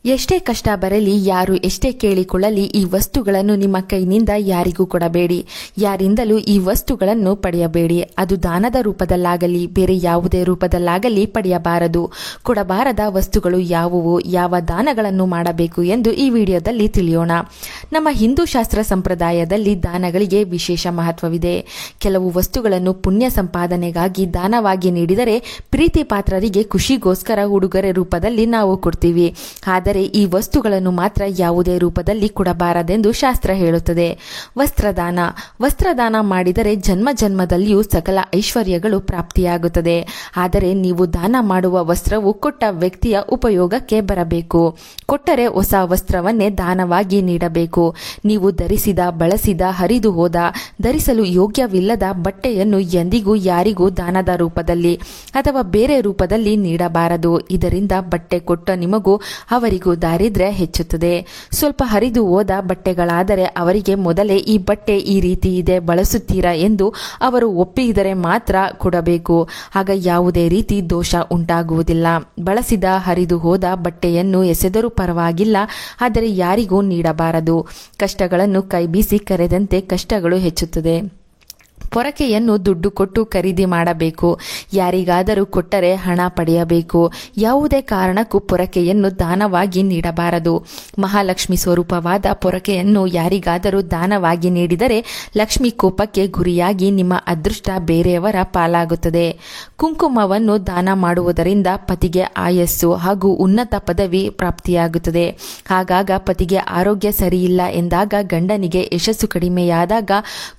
ಎಷ್ಟೇ ಕಷ್ಟ ಬರಲಿ, ಯಾರು ಎಷ್ಟೇ ಕೇಳಿಕೊಳ್ಳಲಿ, ಈ ವಸ್ತುಗಳನ್ನು ನಿಮ್ಮ ಕೈನಿಂದ ಯಾರಿಗೂ ಕೊಡಬೇಡಿ. ಯಾರಿಂದಲೂ ಈ ವಸ್ತುಗಳನ್ನು ಪಡೆಯಬೇಡಿ. ಅದು ದಾನದ ರೂಪದಲ್ಲಾಗಲಿ ಬೇರೆ ಯಾವುದೇ ರೂಪದಲ್ಲಾಗಲಿ ಪಡೆಯಬಾರದು. ಕೊಡಬಾರದ ವಸ್ತುಗಳು ಯಾವುವು, ಯಾವ ದಾನಗಳನ್ನು ಮಾಡಬೇಕು ಎಂದು ಈ ವಿಡಿಯೋದಲ್ಲಿ ತಿಳಿಯೋಣ. ನಮ್ಮ ಹಿಂದೂ ಶಾಸ್ತ್ರ ಸಂಪ್ರದಾಯದಲ್ಲಿ ದಾನಗಳಿಗೆ ವಿಶೇಷ ಮಹತ್ವವಿದೆ. ಕೆಲವು ವಸ್ತುಗಳನ್ನು ಪುಣ್ಯ ಸಂಪಾದನೆಗಾಗಿ ದಾನವಾಗಿ ನೀಡಿದರೆ ಪ್ರೀತಿ ಪಾತ್ರರಿಗೆ ಖುಷಿಗೋಸ್ಕರ ಉಡುಗೊರೆ ರೂಪದಲ್ಲಿ ನಾವು ಕೊಡ್ತೀವಿ. ಆದರೆ ಈ ವಸ್ತುಗಳನ್ನು ಮಾತ್ರ ಯಾವುದೇ ರೂಪದಲ್ಲಿ ಕೊಡಬಾರದೆಂದು ಶಾಸ್ತ್ರ ಹೇಳುತ್ತದೆ. ವಸ್ತ್ರದಾನ ಮಾಡಿದರೆ ಜನ್ಮ ಜನ್ಮದಲ್ಲಿಯೂ ಸಕಲ ಐಶ್ವರ್ಯಗಳು ಪ್ರಾಪ್ತಿಯಾಗುತ್ತದೆ. ಆದರೆ ನೀವು ದಾನ ಮಾಡುವ ವಸ್ತ್ರವು ಕೊಟ್ಟ ವ್ಯಕ್ತಿಯ ಉಪಯೋಗಕ್ಕೆ ಬರಬೇಕು. ಕೊಟ್ಟರೆ ಹೊಸ ವಸ್ತ್ರವನ್ನೇ ದಾನವಾಗಿ ನೀಡಬೇಕು. ನೀವು ಧರಿಸಿದ, ಬಳಸಿದ, ಹರಿದು ಹೋದ, ಧರಿಸಲು ಯೋಗ್ಯವಿಲ್ಲದ ಬಟ್ಟೆಯನ್ನು ಎಂದಿಗೂ ಯಾರಿಗೂ ದಾನದ ರೂಪದಲ್ಲಿ ಅಥವಾ ಬೇರೆ ರೂಪದಲ್ಲಿ ನೀಡಬಾರದು. ಇದರಿಂದ ಬಟ್ಟೆ ಕೊಟ್ಟ ನಿಮಗೂ ಅವರಿಗೂ ದಾರಿದ್ರ್ಯ ಹೆಚ್ಚುತ್ತದೆ. ಸ್ವಲ್ಪ ಹರಿದು ಹೋದ ಬಟ್ಟೆಗಳಾದರೆ ಅವರಿಗೆ ಮೊದಲೇ ಈ ಬಟ್ಟೆ ಈ ರೀತಿ ಇದೆ, ಬಳಸುತ್ತೀರಾ ಎಂದು ಅವರು ಒಪ್ಪಿದರೆ ಮಾತ್ರ ಕೊಡಬೇಕು. ಆಗ ಯಾವುದೇ ರೀತಿ ದೋಷ ಉಂಟಾಗುವುದಿಲ್ಲ. ಬಳಸಿದ, ಹರಿದು ಹೋದ ಬಟ್ಟೆಯನ್ನು ಎಸೆದರೂ ಪರವಾಗಿಲ್ಲ, ಆದರೆ ಯಾರಿಗೂ ನೀಡಬಾರದು. ಕಷ್ಟಗಳನ್ನು ಕೈಬೀಸಿ ಕರೆದಂತೆ ಕಷ್ಟಗಳು ಹೆಚ್ಚುತ್ತದೆ. ಪೊರಕೆಯನ್ನು ದುಡ್ಡು ಕೊಟ್ಟು ಖರೀದಿ ಮಾಡಬೇಕು. ಯಾರಿಗಾದರೂ ಕೊಟ್ಟರೆ ಹಣ ಪಡೆಯಬೇಕು. ಯಾವುದೇ ಕಾರಣಕ್ಕೂ ಪೊರಕೆಯನ್ನು ದಾನವಾಗಿ ನೀಡಬಾರದು. ಮಹಾಲಕ್ಷ್ಮಿ ಸ್ವರೂಪವಾದ ಪೊರಕೆಯನ್ನು ಯಾರಿಗಾದರೂ ದಾನವಾಗಿ ನೀಡಿದರೆ ಲಕ್ಷ್ಮಿ ಕೋಪಕ್ಕೆ ಗುರಿಯಾಗಿ ನಿಮ್ಮ ಅದೃಷ್ಟ ಬೇರೆಯವರ ಪಾಲಾಗುತ್ತದೆ. ಕುಂಕುಮವನ್ನು ದಾನ ಮಾಡುವುದರಿಂದ ಪತಿಗೆ ಆಯಸ್ಸು ಹಾಗೂ ಉನ್ನತ ಪದವಿ ಪ್ರಾಪ್ತಿಯಾಗುತ್ತದೆ. ಆಗಾಗ ಪತಿಗೆ ಆರೋಗ್ಯ ಸರಿಯಿಲ್ಲ ಎಂದಾಗ, ಗಂಡನಿಗೆ ಯಶಸ್ಸು ಕಡಿಮೆಯಾದಾಗ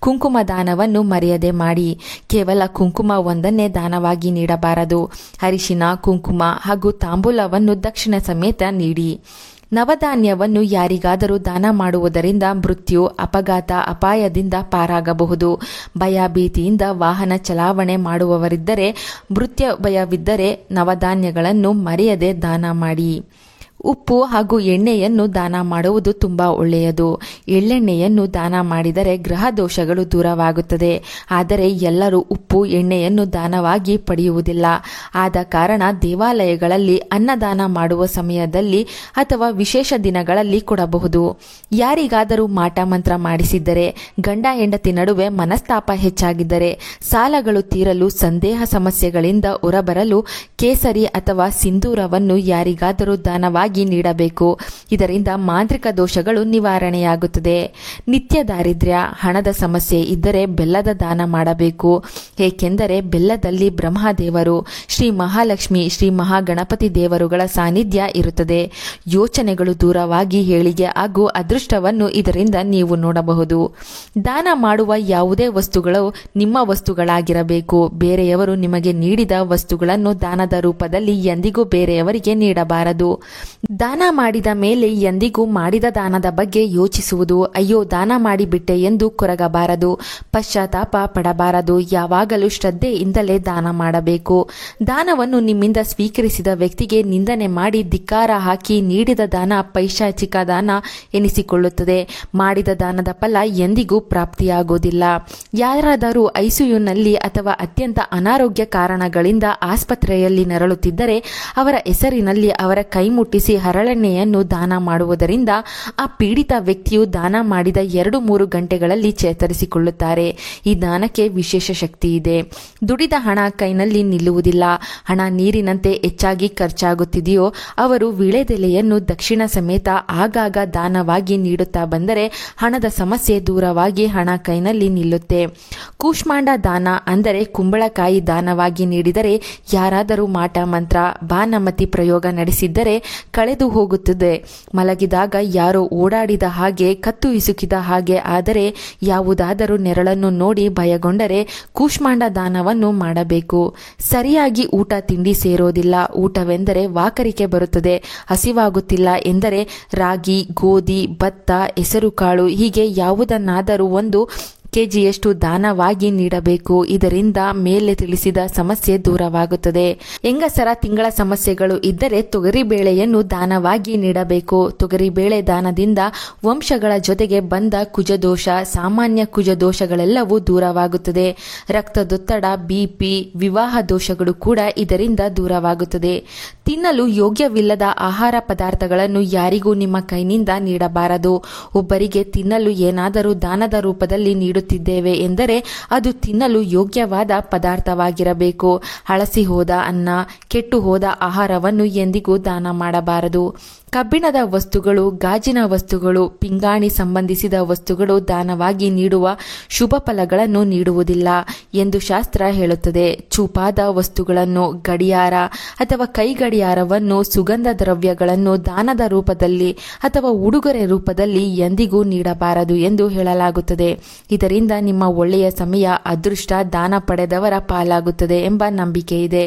ಕುಂಕುಮ ದಾನವನ್ನು ಮರೆಯದೆ ಮಾಡಿ. ಕೇವಲ ಕುಂಕುಮ ಒಂದನ್ನೇ ದಾನವಾಗಿ ನೀಡಬಾರದು. ಅರಿಶಿನ, ಕುಂಕುಮ ಹಾಗೂ ತಾಂಬೂಲವನ್ನು ದಕ್ಷಿಣ ಸಮೇತ ನೀಡಿ. ನವಧಾನ್ಯವನ್ನು ಯಾರಿಗಾದರೂ ದಾನ ಮಾಡುವುದರಿಂದ ಮೃತ್ಯು, ಅಪಘಾತ, ಅಪಾಯದಿಂದ ಪಾರಾಗಬಹುದು. ಭಯ ಭೀತಿಯಿಂದ ವಾಹನ ಚಲಾವಣೆ ಮಾಡುವವರಿದ್ದರೆ, ಮೃತ್ಯು ಭಯವಿದ್ದರೆ ನವಧಾನ್ಯಗಳನ್ನು ಮರೆಯದೆ ದಾನ ಮಾಡಿ. ಉಪ್ಪು ಹಾಗೂ ಎಣ್ಣೆಯನ್ನು ದಾನ ಮಾಡುವುದು ತುಂಬಾ ಒಳ್ಳೆಯದು. ಎಳ್ಳೆಣ್ಣೆಯನ್ನು ದಾನ ಮಾಡಿದರೆ ಗ್ರಹ ದೋಷಗಳು ದೂರವಾಗುತ್ತದೆ. ಆದರೆ ಎಲ್ಲರೂ ಉಪ್ಪು, ಎಣ್ಣೆಯನ್ನು ದಾನವಾಗಿ ಪಡೆಯುವುದಿಲ್ಲ. ಆದ ಕಾರಣ ದೇವಾಲಯಗಳಲ್ಲಿ ಅನ್ನದಾನ ಮಾಡುವ ಸಮಯದಲ್ಲಿ ಅಥವಾ ವಿಶೇಷ ದಿನಗಳಲ್ಲಿ ಕೊಡಬಹುದು. ಯಾರಿಗಾದರೂ ಮಾಟ ಮಂತ್ರ ಮಾಡಿಸಿದ್ದರೆ, ಗಂಡ ಹೆಂಡತಿ ನಡುವೆ ಮನಸ್ತಾಪ ಹೆಚ್ಚಾಗಿದ್ದರೆ, ಸಾಲಗಳು ತೀರಲು, ಸಂದೇಹ ಸಮಸ್ಯೆಗಳಿಂದ ಹೊರಬರಲು ಕೇಸರಿ ಅಥವಾ ಸಿಂಧೂರವನ್ನು ಯಾರಿಗಾದರೂ ದಾನವಾಗಿ ನೀಡಬೇಕು. ಇದರಿಂದ ಮಾಂತ್ರಿಕ ದೋಷಗಳು ನಿವಾರಣೆಯಾಗುತ್ತದೆ. ನಿತ್ಯ ದಾರಿದ್ರ್ಯ, ಹಣದ ಸಮಸ್ಯೆ ಇದ್ದರೆ ಬೆಲ್ಲದ ದಾನ ಮಾಡಬೇಕು. ಏಕೆಂದರೆ ಬೆಲ್ಲದಲ್ಲಿ ಬ್ರಹ್ಮದೇವರು, ಶ್ರೀ ಮಹಾಲಕ್ಷ್ಮಿ, ಶ್ರೀ ಮಹಾಗಣಪತಿ ದೇವರುಗಳ ಸಾನ್ನಿಧ್ಯ ಇರುತ್ತದೆ. ಯೋಚನೆಗಳು ದೂರವಾಗಿ ಏಳಿಗೆ ಹಾಗೂ ಅದೃಷ್ಟವನ್ನು ಇದರಿಂದ ನೀವು ನೋಡಬಹುದು. ದಾನ ಮಾಡುವ ಯಾವುದೇ ವಸ್ತುಗಳು ನಿಮ್ಮ ವಸ್ತುಗಳಾಗಿರಬೇಕು. ಬೇರೆಯವರು ನಿಮಗೆ ನೀಡಿದ ವಸ್ತುಗಳನ್ನು ದಾನದ ರೂಪದಲ್ಲಿ ಎಂದಿಗೂ ಬೇರೆಯವರಿಗೆ ನೀಡಬಾರದು. ದಾನ ಮಾಡಿದ ಮೇಲೆ ಎಂದಿಗೂ ಮಾಡಿದ ದಾನದ ಬಗ್ಗೆ ಯೋಚಿಸುವುದು, ಅಯ್ಯೋ ದಾನ ಮಾಡಿಬಿಟ್ಟೆ ಎಂದು ಕೊರಗಬಾರದು. ಪಶ್ಚಾತ್ತಾಪ ಪಡಬಾರದು. ಯಾವಾಗಲೂ ಶ್ರದ್ಧೆಯಿಂದಲೇ ದಾನ ಮಾಡಬೇಕು. ದಾನವನ್ನು ನಿಮ್ಮಿಂದ ಸ್ವೀಕರಿಸಿದ ವ್ಯಕ್ತಿಗೆ ನಿಂದನೆ ಮಾಡಿ ಧಿಕ್ಕಾರ ಹಾಕಿ ನೀಡಿದ ದಾನ ಪೈಶಾಚಿಕ ದಾನ ಎನಿಸಿಕೊಳ್ಳುತ್ತದೆ. ಮಾಡಿದ ದಾನದ ಫಲ ಎಂದಿಗೂ ಪ್ರಾಪ್ತಿಯಾಗುವುದಿಲ್ಲ. ಯಾರಾದರೂ ಐಸಿಯುನಲ್ಲಿ ಅಥವಾ ಅತ್ಯಂತ ಅನಾರೋಗ್ಯ ಕಾರಣಗಳಿಂದ ಆಸ್ಪತ್ರೆಯಲ್ಲಿ ನರಳುತ್ತಿದ್ದರೆ ಅವರ ಹೆಸರಿನಲ್ಲಿ ಅವರ ಕೈ ಮುಟ್ಟಿಸಿ ಹರಳೆಣ್ಣೆಯನ್ನು ದಾನ ಮಾಡುವುದರಿಂದ ಆ ಪೀಡಿತ ವ್ಯಕ್ತಿಯು ದಾನ ಮಾಡಿದ 2-3 ಗಂಟೆಗಳಲ್ಲಿ ಚೇತರಿಸಿಕೊಳ್ಳುತ್ತಾರೆ. ಈ ದಾನಕ್ಕೆ ವಿಶೇಷ ಶಕ್ತಿ ಇದೆ. ದುಡಿದ ಹಣ ಕೈನಲ್ಲಿ ನಿಲ್ಲುವುದಿಲ್ಲ. ಹಣ ನೀರಿನಂತೆ ಹೆಚ್ಚಾಗಿ ಖರ್ಚಾಗುತ್ತಿದೆಯೋ ಅವರು ವೀಳೆದೆಲೆಯನ್ನು ದಕ್ಷಿಣ ಸಮೇತ ಆಗಾಗ ದಾನವಾಗಿ ನೀಡುತ್ತಾ ಬಂದರೆ ಹಣದ ಸಮಸ್ಯೆ ದೂರವಾಗಿ ಹಣ ಕೈನಲ್ಲಿ ನಿಲ್ಲುತ್ತೆ. ಕೂಷ್ಮಾಂಡ ದಾನ ಅಂದರೆ ಕುಂಬಳಕಾಯಿ ದಾನವಾಗಿ ನೀಡಿದರೆ, ಯಾರಾದರೂ ಮಾಟ ಮಂತ್ರ, ಬಾನಮತಿ ಪ್ರಯೋಗ ನಡೆಸಿದ್ದರೆ ಕಳೆದು ಹೋಗುತ್ತದೆ. ಮಲಗಿದಾಗ ಯಾರೋ ಓಡಾಡಿದ ಹಾಗೆ, ಕತ್ತು ಹಿಸುಕಿದ ಹಾಗೆ ಆದರೆ, ಯಾವುದಾದರೂ ನೆರಳನ್ನು ನೋಡಿ ಭಯಗೊಂಡರೆ ಕೂಷ್ಮಾಂಡ ದಾನವನ್ನು ಮಾಡಬೇಕು. ಸರಿಯಾಗಿ ಊಟ ತಿಂಡಿ ಸೇರೋದಿಲ್ಲ. ಊಟವೆಂದರೆ ವಾಕರಿಕೆ ಬರುತ್ತದೆ. ಹಸಿವಾಗುತ್ತಿಲ್ಲ ಎಂದರೆ ರಾಗಿ, ಗೋಧಿ, ಭತ್ತ, ಹೆಸರುಕಾಳು ಹೀಗೆ ಯಾವುದನ್ನಾದರೂ ಒಂದು ಕೆಜಿಯಷ್ಟು ದಾನವಾಗಿ ನೀಡಬೇಕು. ಇದರಿಂದ ಮೇಲೆ ತಿಳಿಸಿದ ಸಮಸ್ಯೆ ದೂರವಾಗುತ್ತದೆ. ಹೆಂಗಸರ ತಿಂಗಳ ಸಮಸ್ಯೆಗಳು ಇದ್ದರೆ ತೊಗರಿಬೇಳೆಯನ್ನು ದಾನವಾಗಿ ನೀಡಬೇಕು. ತೊಗರಿಬೇಳೆ ದಾನದಿಂದ ವಂಶಗಳ ಜೊತೆಗೆ ಬಂದ ಕುಜದೋಷ, ಸಾಮಾನ್ಯ ಕುಜದೋಷಗಳೆಲ್ಲವೂ ದೂರವಾಗುತ್ತದೆ. ರಕ್ತದೊತ್ತಡ, ಬಿಪಿ, ವಿವಾಹ ದೋಷಗಳು ಕೂಡ ಇದರಿಂದ ದೂರವಾಗುತ್ತದೆ. ತಿನ್ನಲು ಯೋಗ್ಯವಿಲ್ಲದ ಆಹಾರ ಪದಾರ್ಥಗಳನ್ನು ಯಾರಿಗೂ ನಿಮ್ಮ ಕೈನಿಂದ ನೀಡಬಾರದು. ಒಬ್ಬರಿಗೆ ತಿನ್ನಲು ಏನಾದರೂ ದಾನದ ರೂಪದಲ್ಲಿ ನೀಡುತ್ತಿದ್ದೇವೆ ಎಂದರೆ ಅದು ತಿನ್ನಲು ಯೋಗ್ಯವಾದ ಪದಾರ್ಥವಾಗಿರಬೇಕು. ಹಳಸಿ ಹೋದ ಅನ್ನ, ಕೆಟ್ಟು ಹೋದ ಆಹಾರವನ್ನು ಎಂದಿಗೂ ದಾನ ಮಾಡಬಾರದು. ಕಬ್ಬಿಣದ ವಸ್ತುಗಳು, ಗಾಜಿನ ವಸ್ತುಗಳು, ಪಿಂಗಾಣಿ ಸಂಬಂಧಿಸಿದ ವಸ್ತುಗಳು ದಾನವಾಗಿ ನೀಡುವ ಶುಭ ಫಲಗಳನ್ನು ನೀಡುವುದಿಲ್ಲ ಎಂದು ಶಾಸ್ತ್ರ ಹೇಳುತ್ತದೆ. ಚೂಪಾದ ವಸ್ತುಗಳನ್ನು, ಗಡಿಯಾರ ಅಥವಾ ಕೈ ಗಡಿಯಾರವನ್ನು, ಸುಗಂಧ ದ್ರವ್ಯಗಳನ್ನು ದಾನದ ರೂಪದಲ್ಲಿ ಅಥವಾ ಉಡುಗೊರೆ ರೂಪದಲ್ಲಿ ಎಂದಿಗೂ ನೀಡಬಾರದು ಎಂದು ಹೇಳಲಾಗುತ್ತದೆ. ಇದರಿಂದ ನಿಮ್ಮ ಒಳ್ಳೆಯ ಸಮಯ, ಅದೃಷ್ಟ ದಾನ ಪಡೆದವರ ಪಾಲಾಗುತ್ತದೆ ಎಂಬ ನಂಬಿಕೆ ಇದೆ.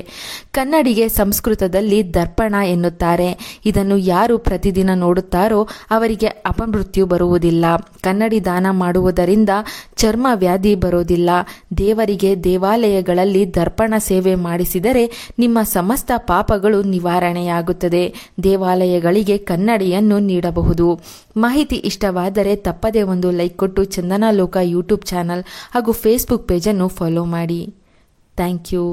ಕನ್ನಡಿಗೆ ಸಂಸ್ಕೃತದಲ್ಲಿ ದರ್ಪಣ ಎನ್ನುತ್ತಾರೆ. ಇದನ್ನು ಯಾರು ಪ್ರತಿದಿನ ನೋಡುತ್ತಾರೋ ಅವರಿಗೆ ಅಪಮೃತ್ಯು ಬರುವುದಿಲ್ಲ. ಕನ್ನಡಿ ದಾನ ಮಾಡುವುದರಿಂದ ಚರ್ಮ ವ್ಯಾಧಿ ಬರುವುದಿಲ್ಲ. ದೇವರಿಗೆ ದೇವಾಲಯಗಳಲ್ಲಿ ದರ್ಪಣ ಸೇವೆ ಮಾಡಿಸಿದರೆ ನಿಮ್ಮ ಸಮಸ್ತ ಪಾಪಗಳು ನಿವಾರಣೆಯಾಗುತ್ತದೆ. ದೇವಾಲಯಗಳಿಗೆ ಕನ್ನಡಿಯನ್ನು ನೀಡಬಹುದು. ಮಾಹಿತಿ ಇಷ್ಟವಾದರೆ ತಪ್ಪದೇ ಒಂದು ಲೈಕ್ ಕೊಟ್ಟು ಚಂದನ ಲೋಕ ಯೂಟ್ಯೂಬ್ ಚಾನಲ್ ಹಾಗೂ ಫೇಸ್ಬುಕ್ ಪೇಜನ್ನು ಫಾಲೋ ಮಾಡಿ. Thank you.